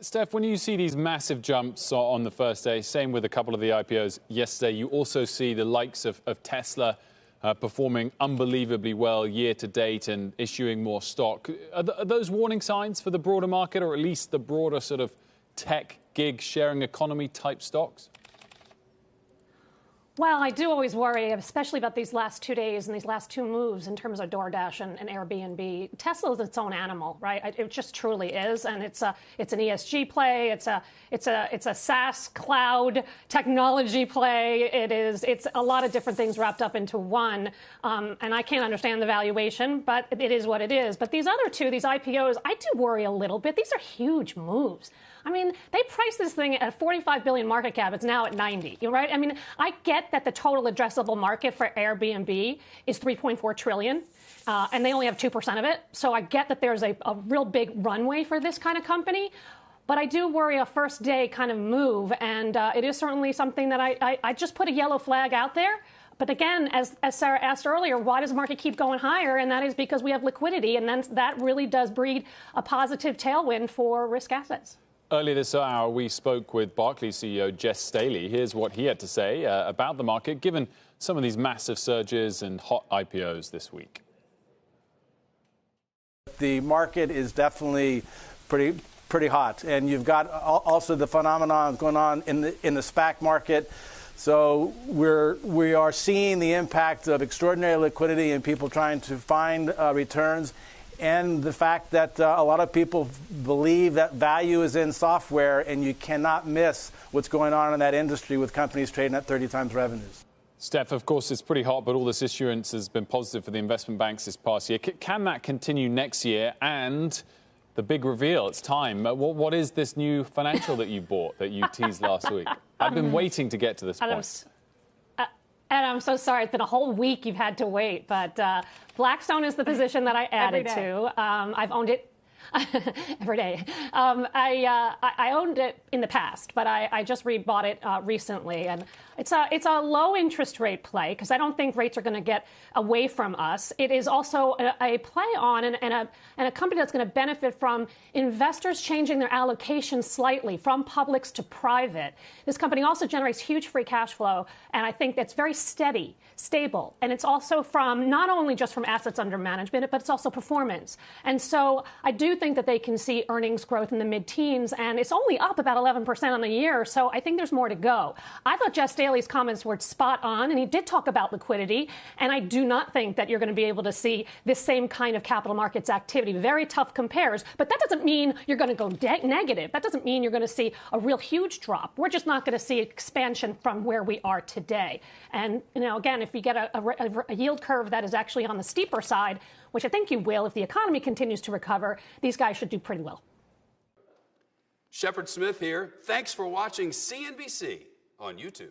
Steph, when you see these massive jumps on the first day, same with a couple of the IPOs yesterday, you also see the likes of Tesla performing unbelievably well year to date and issuing more stock. Are those warning signs for the broader market, or at least the broader sort of tech, gig, sharing economy type stocks? Well, I do always worry, especially about these last 2 days and these last two moves in terms of DoorDash and Airbnb. Tesla is its own animal, right? It just truly is, and it's an ESG play. It's a SaaS cloud technology play. It's a lot of different things wrapped up into one, and I can't understand the valuation, but it is what it is. But these other two, these IPOs, I do worry a little bit. These are huge moves. I mean, they priced this thing at 45 billion market cap. It's now at 90, right? I mean, I get that the total addressable market for Airbnb is 3.4 trillion, and they only have 2% of it. So I get that there's a real big runway for this kind of company. But I do worry a first day kind of move, and it is certainly something that I just put a yellow flag out there. But again, as Sarah asked earlier, why does the market keep going higher? And that is because we have liquidity, and then that really does breed a positive tailwind for risk assets. Earlier this hour, we spoke with Barclays CEO Jess Staley. Here's what he had to say about the market, given some of these massive surges and hot IPOs this week. The market is definitely pretty hot, and you've got also the phenomenon going on in the SPAC market. So we are seeing the impact of extraordinary liquidity and people trying to find returns. And the fact that a lot of people believe that value is in software, and you cannot miss what's going on in that industry with companies trading at 30 times revenues. Steph, of course, it's pretty hot, but all this issuance has been positive for the investment banks this past year. Can that continue next year? And the big reveal, it's time. What is this new financial that you bought that you teased last week? I've been waiting to get to this point. And I'm so sorry, it's been a whole week you've had to wait, but Blackstone is the position that I added to. I've owned it every day. I owned it in the past, but I just rebought it recently. And it's a low interest rate play because I don't think rates are going to get away from us. It is also a play on and a company that's going to benefit from investors changing their allocation slightly from publics to private. This company also generates huge free cash flow, and I think that's very steady, stable. And it's also from not only just from assets under management, but it's also performance. And so I do think that they can see earnings growth in the mid-teens, and it's only up about 11% on the year. So I think there's more to go. I thought Jess Staley's comments were spot on, and he did talk about liquidity. And I do not think that you're going to be able to see this same kind of capital markets activity. Very tough compares, but that doesn't mean you're going to go negative. That doesn't mean you're going to see a real huge drop. We're just not going to see expansion from where we are today. And, again, if you get a yield curve that is actually on the steeper side, which I think you will if the economy continues to recover, these guys should do pretty well. Shepard Smith here. Thanks for watching CNBC on YouTube.